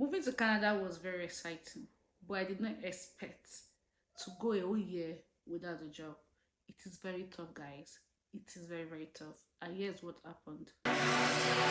Moving to Canada was very exciting, but I did not expect to go a whole year without a job. It is very tough, guys. It is very, very tough. And here's what happened.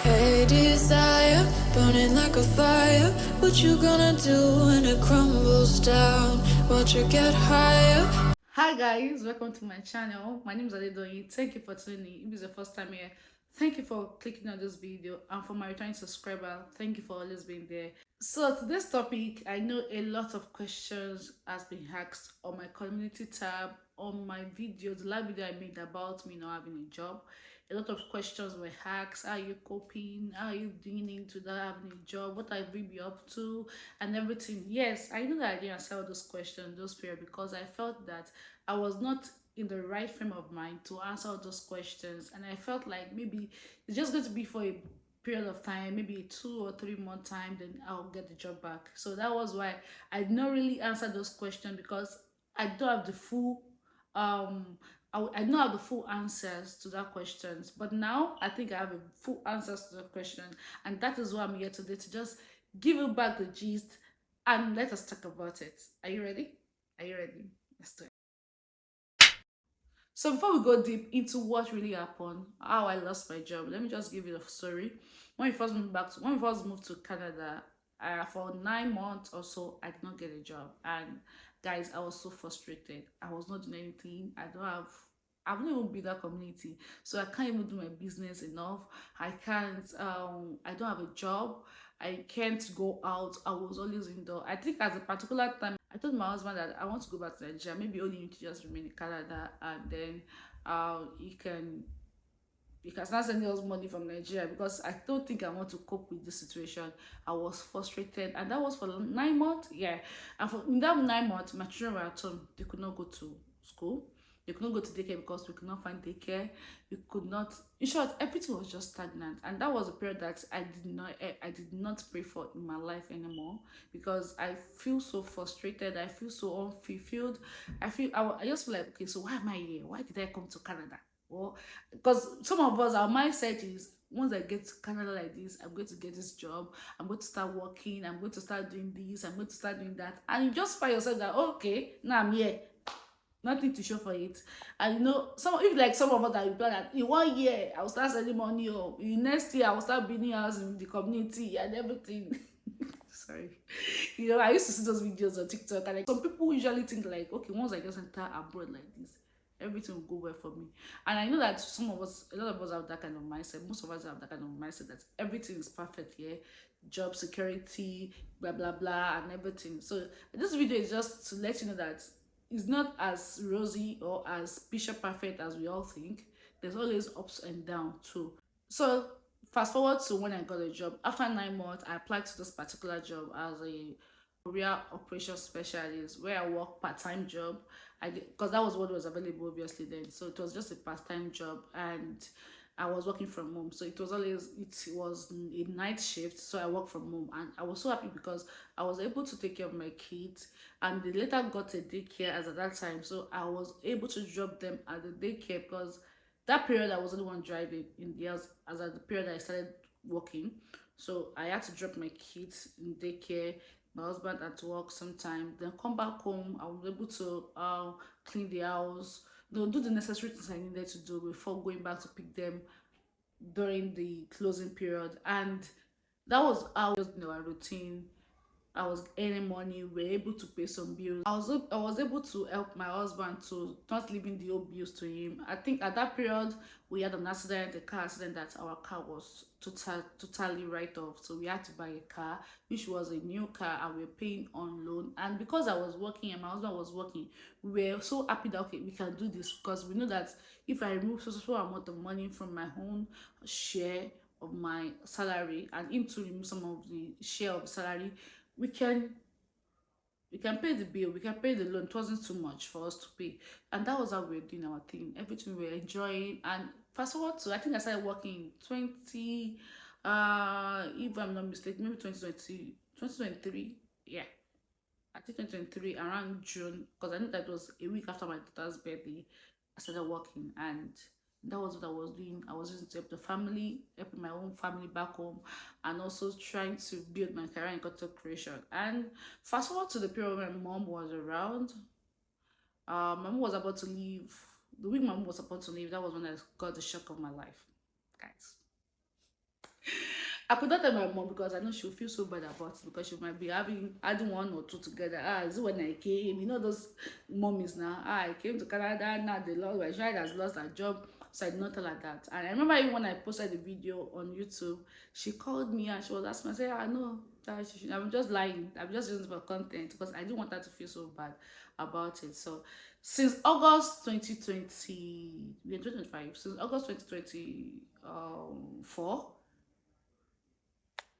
Hey desire, burning like a fire. What you gonna do when it crumbles down? Watch it get higher. Hi guys, welcome to my channel. My name is Adedoyin. Thank you for tuning in. If it's your first time here, thank you for clicking on this video. And for my returning subscriber, thank you for always being there. So today's topic, I know a lot of questions has been asked on my community tab, on my video, the last video I made about me not having a job. A lot of questions were asked. How are you coping? How are you doing into that having a job? What have you been up to? And everything. Yes, I know that I didn't answer all those questions, those period, because I felt that I was not in the right frame of mind to answer all those questions. And I felt like maybe it's just going to be for a period of time, maybe 2 or 3 month time, then I'll get the job back. So that was why I did not really answer those questions, because I don't have the full I don't have the full answers to that questions. But now I think I have a full answers to the question, and that is why I'm here today, to just give you back the gist and let us talk about it. Are you ready? Are you ready? Let's do it. So before we go deep into what really happened, how I lost my job, let me just give you the story. When we first moved to Canada, for 9 months or so, I did not get a job, and guys, I was so frustrated. I was not doing anything. I've not even built that community, so I can't even do my business enough. I can't. I don't have a job. I can't go out. I was always indoor. I think at a particular time, I told my husband that I want to go back to Nigeria. Maybe only him to just remain in Canada, and then he can start sending us money from Nigeria, because I don't think I want to cope with this situation. I was frustrated, and that was for 9 months. Yeah, and for in that 9 months, my children were at home. They could not go to school. They could not go to daycare because we could not find daycare. We could not. In short, everything was just stagnant, and that was a period that I did not pray for in my life anymore, because I feel so frustrated. I feel so unfulfilled. I just feel like, okay, so why am I here? Why did I come to Canada? Or because some of us, our mindset is, once I get to Canada like this, I'm going to get this job, I'm going to start working, I'm going to start doing this, I'm going to start doing that, and you just find yourself that, okay, now I'm here, nothing to show for it. And some of us that we plan that in 1 year I will start sending money, or in next year I will start building house in the community and everything. Sorry. I used to see those videos on TikTok, and like some people usually think like, okay, once I just enter abroad like this, everything will go well for me. And I know that a lot of us have that kind of mindset. Most of us have that kind of mindset that everything is perfect here, job security, blah blah blah, and everything. So this video is just to let you know that it's not as rosy or as picture perfect as we all think. There's always ups and downs too. So fast forward to when I got a job. After 9 months, I applied to this particular job as a Korea operations specialist, where I work part-time job. I did, because that was what was available obviously then. So it was just a part-time job, and I was working from home. So it was a night shift. So I worked from home, and I was so happy because I was able to take care of my kids, and they later got a daycare as at that time. So I was able to drop them at the daycare, because that period I was the only one driving in the house as at the period I started working. So I had to drop my kids in daycare, my husband at work sometime, then come back home. I was able to clean the house, do the necessary things I needed to do before going back to pick them during the closing period. And that was how just in our routine. I was earning money, we were able to pay some bills. I was able to help my husband to not leaving the old bills to him. I think at that period we had an accident, a car accident, that our car was totally write off. So we had to buy a car, which was a new car, and we were paying on loan. And because I was working and my husband was working, we were so happy that, okay, we can do this, because we know that if I remove so amount of money from my own share of my salary, and him to remove some of the share of salary, we can pay the bill, we can pay the loan. It wasn't too much for us to pay, and that was how we were doing our thing. Everything we were enjoying. And fast forward to, I think I started working in 20 if I'm not mistaken, maybe 2020, 2023. Yeah, I think 2023 around June, because I know that was a week after my daughter's birthday. I started working, and That was what I was doing. I was using to help the family, helping my own family back home, and also trying to build my career in content creation. And fast forward to the period when my mom was around. My mom was about to leave. The week my mom was about to leave, that was when I got the shock of my life, guys. I could not tell my mom because I know she'll feel so bad about it, because she might be adding one or two together. Is it when I came? You know those mommies now. I came to Canada, now they lost, my child has lost her job. So I did not tell her that. And I remember even when I posted the video on YouTube, she called me and she was asking me, I said, I know that I'm just lying. I'm just using it for content, because I didn't want her to feel so bad about it. So since August 2020, we're in 2025, since August 2024,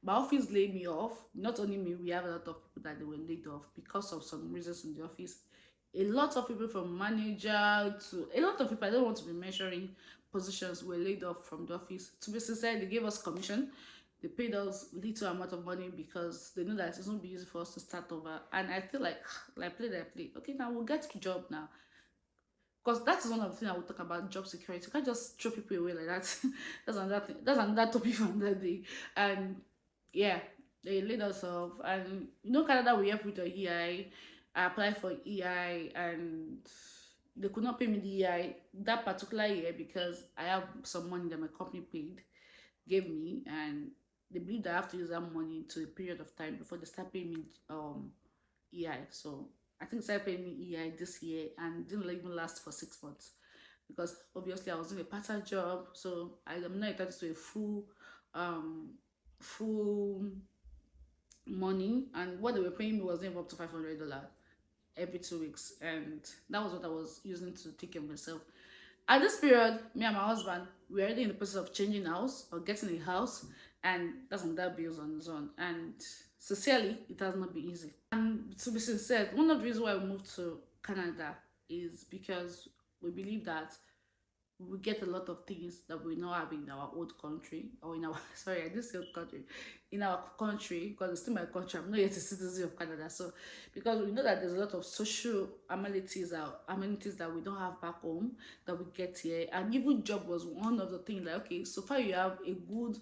my office laid me off. Not only me, we have a lot of people that they were laid off because of some reasons in the office. A lot of people, from manager to a lot of people, I don't want to be measuring positions, were laid off from the office. To be sincere, they gave us commission. They paid us little amount of money because they know that it's not be easy for us to start over. And I feel like play that play. Okay, now we'll get a job now. Because that is one of the things I will talk about, job security. You can't just throw people away like that. That's another thing. That's another topic for another day. And yeah, they laid us off. And you know, Canada, we help with the EI. I applied for EI and they could not pay me the EI that particular year because I have some money that my company gave me, and they believe that I have to use that money to a period of time before they start paying me EI. So I think they started paying me EI this year and didn't even last for 6 months, because obviously I was doing a part-time job, so I'm not entitled to a full money, and what they were paying me was even up to $500 every 2 weeks, and that was what I was using to take care of myself. At this period, me and my husband, we were already in the process of changing house or getting a house, and that's another bills on its own. And sincerely, it has not been easy. And to be sincere, one of the reasons why we moved to Canada is because we believe that we get a lot of things that we not have in our old country, or in our sorry, I just said country, in our country, because it's still my country. I'm not yet a citizen of Canada. So because we know that there's a lot of social amenities that we don't have back home that we get here. And even job was one of the things, like, okay, so far you have a good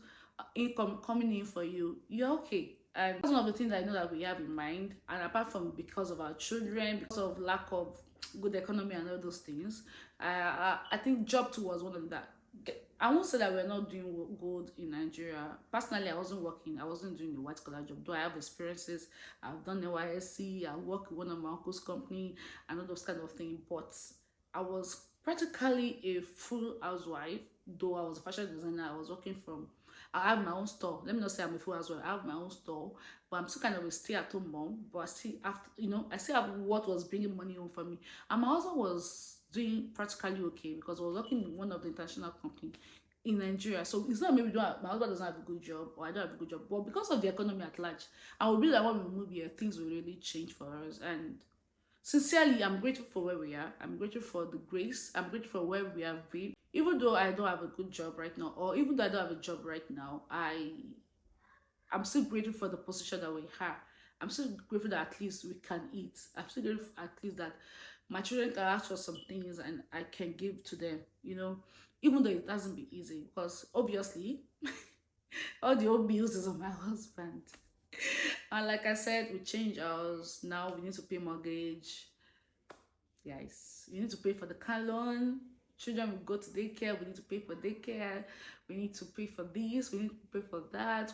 income coming in for you, you're okay. And that's one of the things I know that we have in mind. And apart from because of our children, because of lack of good economy and all those things, I think job too was one of that. I won't say that we're not doing good in Nigeria. Personally, I wasn't working. I wasn't doing the white collar job. Though I have experiences, I've done NYSC, I work with one of my uncle's company, and all those kind of things. But I was practically a full housewife. Though I was a fashion designer, I was working from. I have my own store. Let me not say I'm a full housewife. I have my own store, but I'm still kind of a stay-at-home mom. But I still have, I still have what was bringing money home for me. And my husband was doing practically okay because I was working in one of the international companies in Nigeria. So it's not maybe my husband doesn't have a good job or I don't have a good job, but because of the economy at large, I will be like when we move here, things will really change for us. And sincerely, I'm grateful for where we are. I'm grateful for the grace. I'm grateful for where we have been. Even though I don't have a good job right now, or even though I don't have a job right now, I'm still grateful for the position that we have. I'm still grateful that at least we can eat. I'm still grateful at least that my children can ask for some things and I can give to them, even though it hasn't been easy, because obviously all the old bills is on my husband. And like I said, we change ours. Now we need to pay mortgage. Yes, we need to pay for the car loan. Children will go to daycare. We need to pay for daycare. We need to pay for this. We need to pay for that.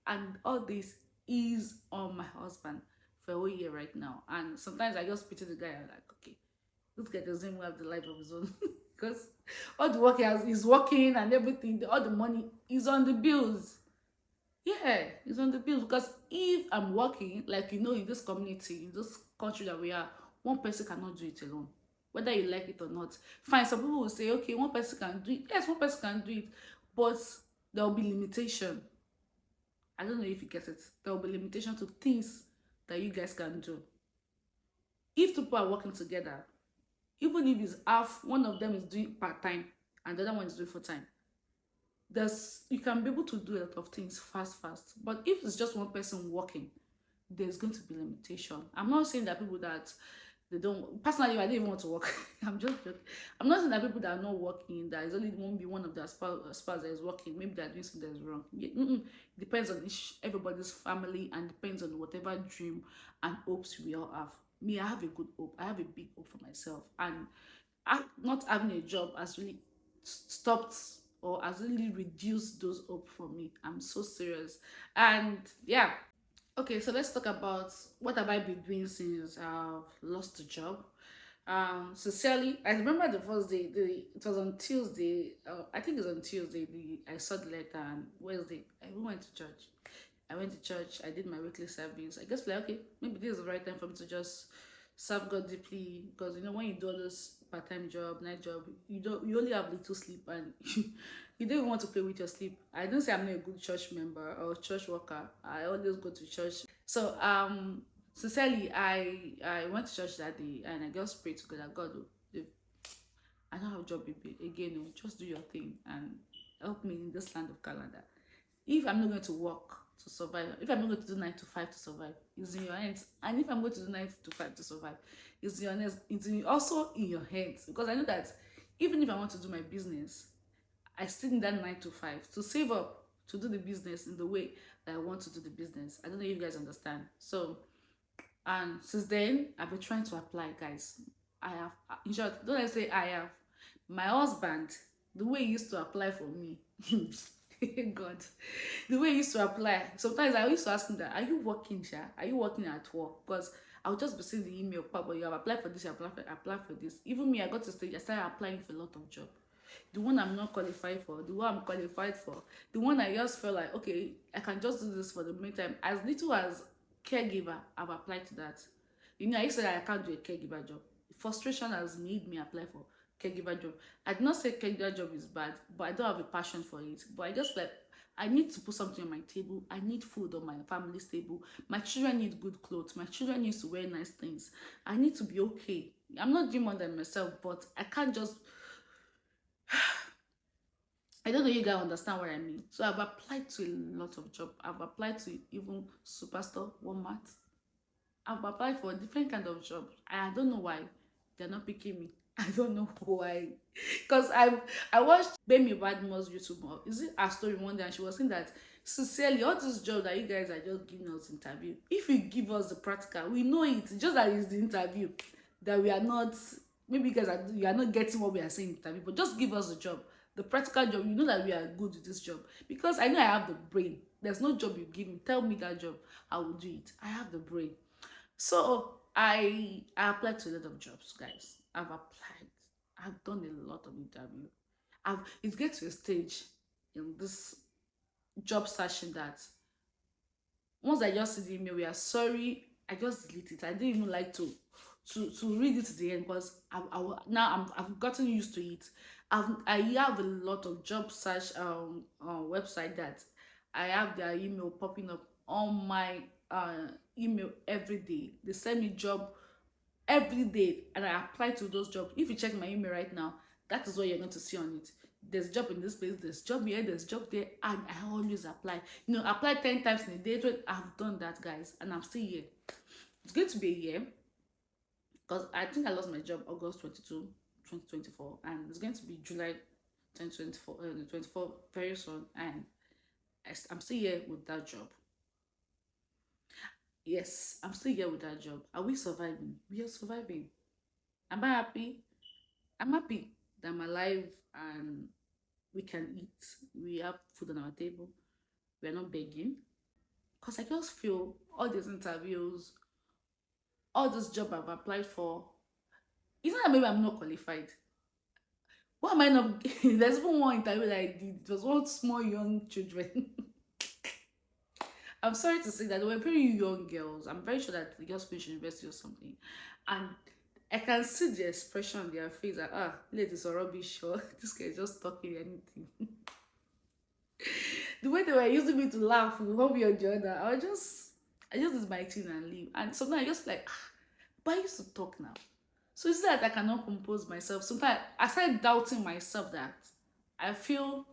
And all this is on my husband for a whole year right now. And sometimes I just pity the guy. I'm like, okay, this guy doesn't even have the life of his own because all the work he's working and everything, all the money is on the bills. Yeah, it's on the bills, because if I'm working, like, in this community, in this country that we are, one person cannot do it alone, whether you like it or not. Fine, some people will say, okay, one person can do it. Yes, one person can do it, but there will be limitation. I don't know if you get it. There will be limitation to things that you guys can do. If two people are working together, even if it's half, one of them is doing part-time and the other one is doing full-time, you can be able to do a lot of things fast. But if it's just one person working, there's going to be limitation. I'm not saying that people that They don't personally. I don't even want to work. I'm just joking. I'm not saying that people that are not working, that is only won't be one of their spouse that is working. Maybe they're doing something that's wrong. Depends on everybody's family and depends on whatever dream and hopes we all have. Me, I have a good hope. I have a big hope for myself, and not having a job has really stopped or has really reduced those hope for me. I'm so serious, and yeah. Okay, so let's talk about what have I been doing since I've lost the job. Sincerely, I remember the first day. It was on Tuesday. I think it was on Tuesday. I saw the letter, and Wednesday I even went to church. I went to church. I did my weekly service. I guess like okay, maybe this is the right time for me to just serve God deeply, because you know when you do all this part-time job, night job, you only have little sleep, and you don't even want to play with your sleep. I don't say I'm not a good church member or church worker. I always go to church. So sincerely, I went to church that day, and I just prayed to God that God, if I don't have a job again, oh, just do your thing and help me in this land of Canada. If I'm not going to work to survive, if I'm not going to do 9 to 5 to survive, it's in your hands. And if I'm going to do 9 to 5 to survive, it's in your hands. Also in your hands, because I know that even if I want to do my business, I still need that 9 to 5 to save up to do the business in the way that I want to do the business. I don't know if you guys understand. So, and since then, I've been trying to apply, guys. I have, in short, don't I say I have. My husband, the way he used to apply for me, God, the way he used to apply. Sometimes I used to ask him that, are you working, Sha? Are you working at work? Because I would just be seeing the email, Papa, you have applied for this, you apply for this. Even me, I got to stage, I started applying for a lot of jobs. The one I'm not qualified for, the one I'm qualified for, the one I just felt like, okay, I can just do this for the meantime. As little as caregiver, I've applied to that. You know, I used to say I can't do a caregiver job. Frustration has made me apply for caregiver job. I did not say caregiver job is bad, but I don't have a passion for it. But I just like, I need to put something on my table. I need food on my family's table. My children need good clothes. My children need to wear nice things. I need to be okay. I'm not doing more than myself, but I can't just I don't know you guys understand what I mean. So I've applied to a lot of jobs. I've applied to even Superstore, Walmart. I've applied for a different kind of job. I don't know why they're not picking me. I don't know why. Because I watched Bemi Badmo's YouTube. Is it a story one day? And she was saying that sincerely, all this job that you guys are just giving us interview. If you give us the practical, we know it. Just that it's the interview that we are not. Maybe you are not getting what we are saying in interview, but just give us the job. The practical job, you know that we are good with this job, because I know I have the brain. There's no job you give me, tell me that job, I will do it. I have the brain. So I applied to a lot of jobs, guys. I've applied. I've done a lot of interview. It gets to a stage in this job searching that once I just see the email, we are sorry, I just delete it. I didn't even like to read it to the end, because I've gotten used to it. I have a lot of job search website that I have their email popping up on my email every day. They send me job every day, and I apply to those jobs. If you check my email right now, that is what you're going to see on it. There's job in this place, there's job here, there's job there, and I always apply. You know, apply 10 times in a day. I've done that, guys, and I'm still here. It's going to be a year, because I think I lost my job August 22, 2024, and it's going to be July 2024 very soon, and I'm still here with that job. Yes, I'm still here with that job. Are we surviving? We are surviving. Am I happy? I'm happy that I'm alive and we can eat. We have food on our table. We are not begging. Because I just feel all these interviews, all this job I've applied for, it's not that maybe I'm not qualified. Why am I not? There's even one interview that I did. It was one small young children. I'm sorry to say that they were very young girls. I'm very sure that they just finished university or something. And I can see the expression on their face that, ladies are rubbish, or this guy is just talking anything. The way they were using me to laugh one way or the other, I just did my thing and leave. And sometimes I just like, but I used to talk now. So it's that I cannot compose myself. Sometimes I started doubting myself that I feel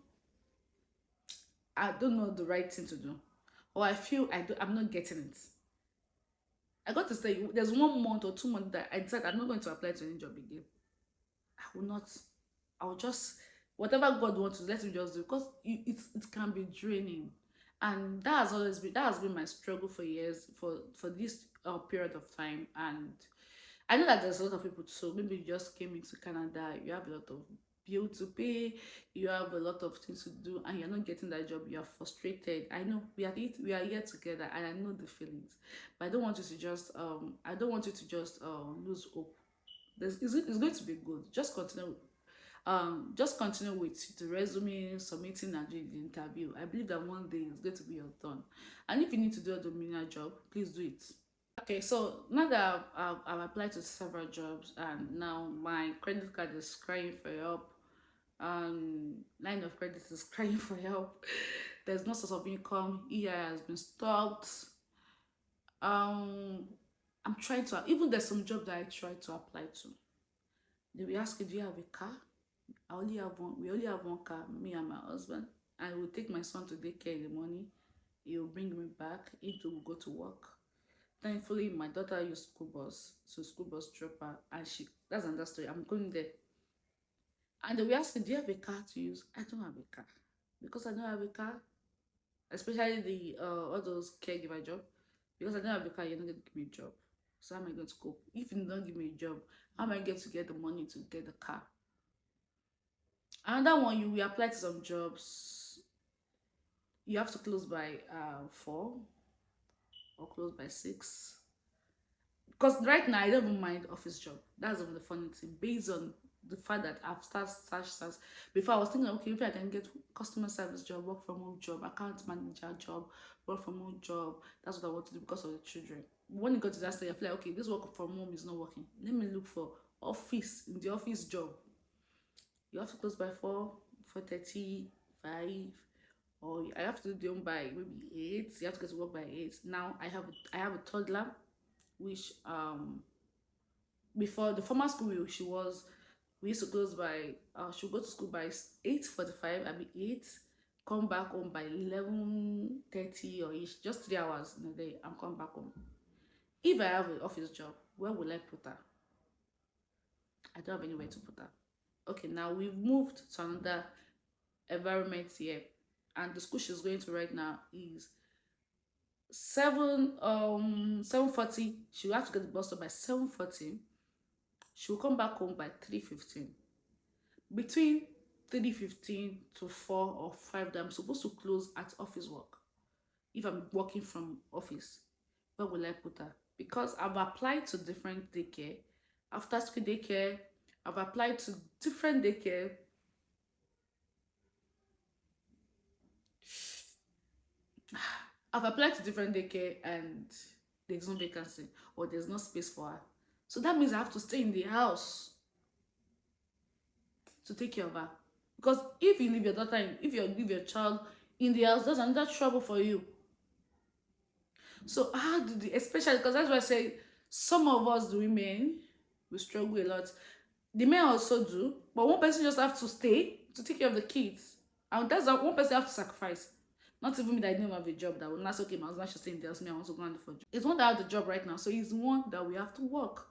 I don't know the right thing to do. Or I feel I'm not getting it. I got to say, there's 1 month or 2 months that I decided I'm not going to apply to any job again. I will not. I will just, whatever God wants to let him just do, because it can be draining. And that has been my struggle for years, for this period of time. And I know that there's a lot of people too. Maybe you just came into Canada, you have a lot of bill to pay, you have a lot of things to do, and you're not getting that job. You are frustrated. I know we are here together, and I know the feelings. But I don't want you to just lose hope. It's going to be good. Just continue with the resume, submitting and doing the interview. I believe that one day it's going to be your turn. And if you need to do a dominion job, please do it. Okay, so now that I've applied to several jobs, and now my credit card is crying for help, line of credit is crying for help. There's no source of income. EI has been stopped. I'm trying to, even there's some job that I try to apply to. They will ask you, do you have a car? I only have one. We only have one car, me and my husband. I will take my son to daycare in the morning. He will bring me back. He too will go to work. Thankfully, my daughter used school bus, so school bus drop her, and that's another story. I'm going there. And they will ask me, do you have a car to use? I don't have a car. Because I don't have a car, especially the all those caregiver job, because I don't have a car, you're not going to give me a job. So how am I going to cope? If you don't give me a job, how am I going to get the money to get the car? Another one, you will apply to some jobs. You have to close by 4 or close by 6. Because right now I don't even mind office job. That's the funny thing. Based on the fact that I've started before, I was thinking, okay, if I can get customer service job, work from home job, account manager job, work from home job. That's what I want to do because of the children. When you go to that stage, I feel like, okay, this work from home is not working. Let me look for in the office job. You have to close by 4, 4:30, 5, or I have to do them by maybe 8. You have to go to work by 8. Now I have a toddler, which before the former school we used to close by she would go to school by 8:45. I mean 8, come back home by 11:30 or ish, just 3 hours in a day. I'm coming back home. If I have an office job, where will I put her? I don't have anywhere to put her. Okay, now we've moved to another environment here, and the school she's going to right now is 7:40. She will have to get the bus stop by 7:40. She will come back home by 3:15. Between 3:15 to 4 or 5 that I'm supposed to close at office work. If I'm working from office, where will I put her? Because I've applied to different daycare, after school daycare. I've applied to different daycare. I've applied to different daycare and there's no vacancy or there's no space for her. So that means I have to stay in the house to take care of her. Because if you leave your daughter, if you leave your child in the house, that's another trouble for you. So how do they, especially because that's why I say some of us, the women, we struggle a lot. The men also do, but one person just have to stay to take care of the kids, and that's one person have to sacrifice. Not even me that I didn't have a job that would not okay, my husband should stay in the house, me I want to go and look for a job. It's one that have the job right now, so it's one that we have to work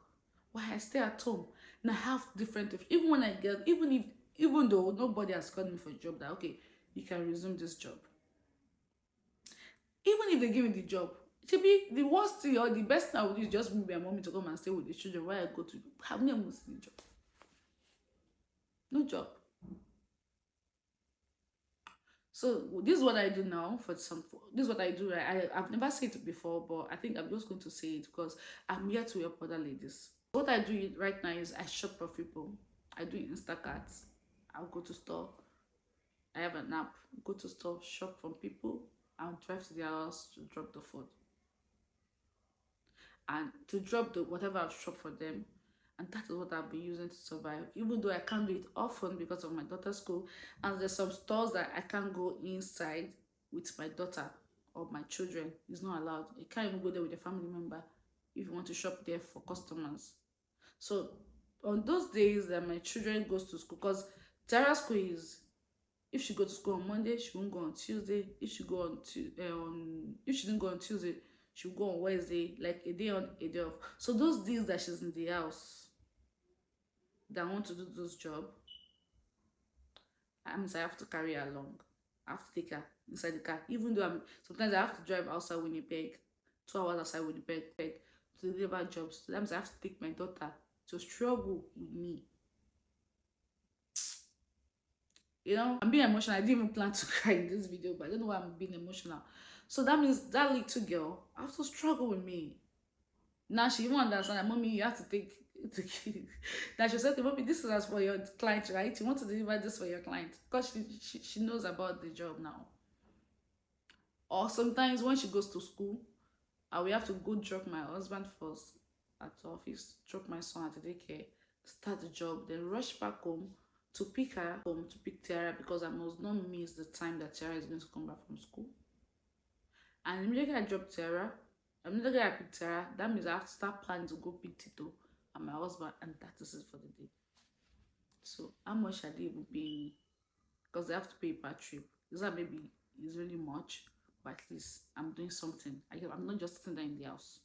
while I stay at home. And I have different, even when I get, even though nobody has called me for a job, that okay, you can resume this job. Even if they give me the job, it should be the worst thing or the best thing I would do is just bring my mommy to come and stay with the children while I go to have me a Muslim job. No job. So this is what I do now this is what I do. I've never said it before, but I think I'm just going to say it because I'm here to help other ladies. What I do right now is I shop for people. I do Instacart. I'll go to store. I have an app. Go to store, shop from people, and drive to their house to drop the food. And to drop the whatever I've shopped for them. And that is what I've been using to survive, even though I can't do it often because of my daughter's school. And there's some stores that I can't go inside with my daughter or my children. It's not allowed. You can't even go there with a family member if you want to shop there for customers. So on those days that my children goes to school, because Tara's school is, if she goes to school on Monday, she won't go on Tuesday. If she didn't go on Tuesday, she'll go on Wednesday, like a day on, a day off. So those days that she's in the house, that want to do those job, I mean, I have to carry her along. I have to take her inside the car, even though sometimes I have to drive outside Winnipeg, 2 hours outside Winnipeg to deliver jobs. Sometimes I have to take my daughter to struggle with me. You know, I'm being emotional. I didn't even plan to cry in this video, but I don't know why I'm being emotional. So that means that little girl have to struggle with me. Now she even understand that, mommy, you have to take the kid. Now she said to mommy, this is as for your client, right? You want to deliver this for your client, because she knows about the job now. Or sometimes when she goes to school, I will have to go drop my husband first at the office, drop my son at the daycare, start the job, then rush back home to pick her home, to pick Tiara, because I must not miss the time that Tiara is going to come back from school. And immediately I drop Tiara, immediately I pick Tiara, that means I have to start planning to go pick Tito and my husband, and that is it for the day. So how much are they even paying me? Because they have to pay per trip. Is that maybe is really much, but at least I'm doing something. I'm not just sitting there in the house.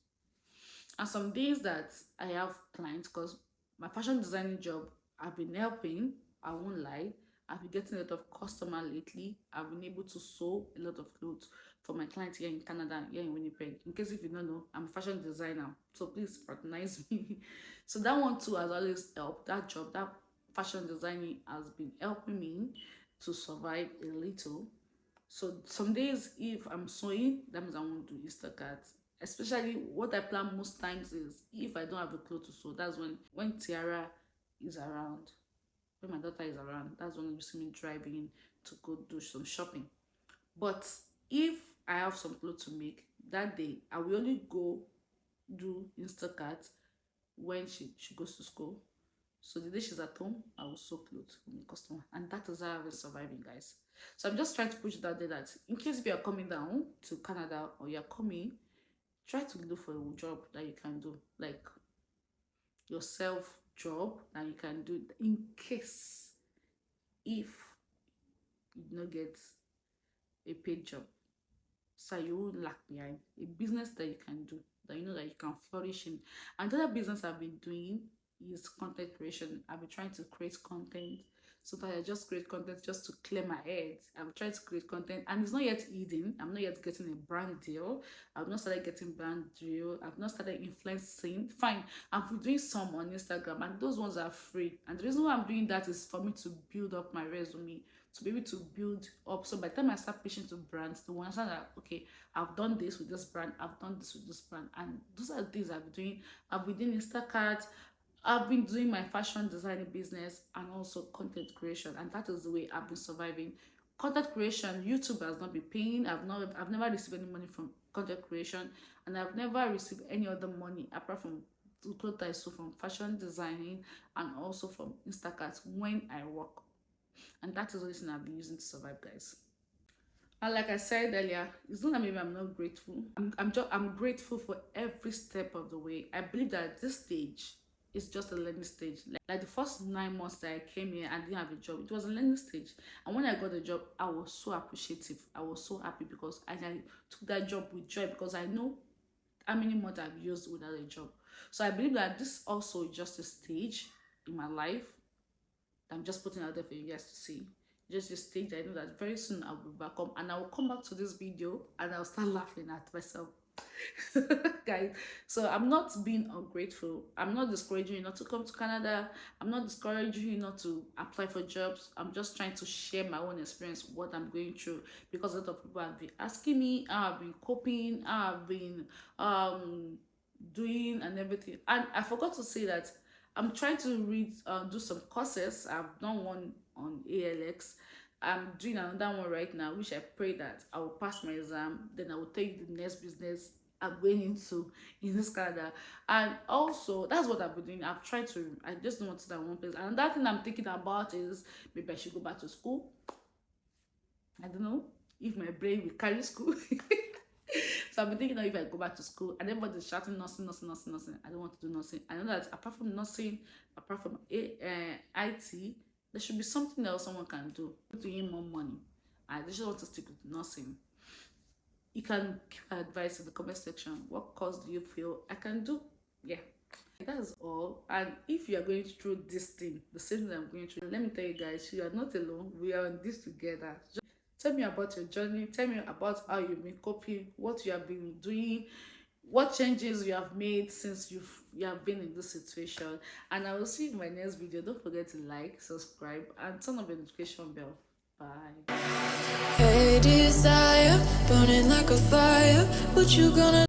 And some days that I have clients, because my fashion designing job, I've been helping, I won't lie. I've been getting a lot of customer lately. I've been able to sew a lot of clothes for my clients here in Canada, here in Winnipeg. In case if you don't know, I'm a fashion designer, so please patronize me. So that one too has always helped. That job, that fashion designing, has been helping me to survive a little. So some days if I'm sewing, that means I won't do Instacart. Especially what I plan most times is if I don't have a clothes to sew, that's when Tiara is around, when my daughter is around, that's when you see me driving to go do some shopping. But if I have some clothes to make that day, I will only go do Instacart when she goes to school. So the day she's at home, I will sew clothes for my customer, and that is how I've been surviving, guys. So I'm just trying to push that day that in case if you are coming down to Canada or you're coming, try to look for a job that you can do, like your self job that you can do, in case if you don't get a paid job, so you won't lag behind. A business that you can do, that you know that you can flourish in. Another business I've been doing is content creation. I've been trying to create content. So that I just create content just to clear my head. I'm trying to create content, and it's not yet eating. I'm not yet getting a brand deal. I've not started getting brand deal. I've not started influencing. Fine, I'm doing some on Instagram, and those ones are free. And the reason why I'm doing that is for me to build up my resume, to be able to build up. So by the time I start pitching to brands, they will understand that, okay, I've done this with this brand, I've done this with this brand, and those are the things I've been doing. I've been doing Instacart. I've been doing my fashion designing business and also content creation, and that is the way I've been surviving. Content creation, YouTube has not been paying. I've never received any money from content creation, and I've never received any other money apart from the clothes I sew from fashion designing and also from Instacart when I work. And that is the reason I've been using to survive, guys. And like I said earlier, it's not that maybe I'm not grateful. I'm grateful for every step of the way. I believe that at this stage, it's just a learning stage. Like the first 9 months that I came here and didn't have a job, it was a learning stage. And when I got the job, I was so appreciative. I was so happy because I took that job with joy, because I know how many months I've used without a job. So I believe that this also is just a stage in my life that I'm just putting out there for you guys to see. Just a stage I know that very soon I'll be back home, and I will come back to this video and I'll start laughing at myself. Guys, so I'm not being ungrateful. I'm not discouraging you not to come to Canada. I'm not discouraging you not to apply for jobs. I'm just trying to share my own experience, what I'm going through, because a lot of people have been asking me how I've been coping, how I've been doing and everything. And I forgot to say that I'm trying to do some courses. I've done one on ALX. I'm doing another one right now, which I pray that I will pass my exam. Then I will take the next business I'm going into in this Canada. And also, that's what I've been doing. I've tried to, I just don't want to stay in one place. And another thing I'm thinking about is maybe I should go back to school. I don't know if my brain will carry school. So I've been thinking that if I go back to school and everybody's shouting nursing, nursing, nursing, nursing, I don't want to do nursing. I know that apart from nursing, apart from IT, there should be something else someone can do to earn more money. I just want to stick with nursing. You can give advice in the comment section. What course do you feel I can do? Yeah, that's all. And if you are going through this thing, the same thing I'm going through, let me tell you guys, you are not alone. We are on this together. Just tell me about your journey. Tell me about how you've been coping, what you have been doing, what changes you have made since you have been in this situation. And I will see you in my next video. Don't forget to like, subscribe, and turn on the notification bell. Bye. Hey, desire, burning like a fire. What you gonna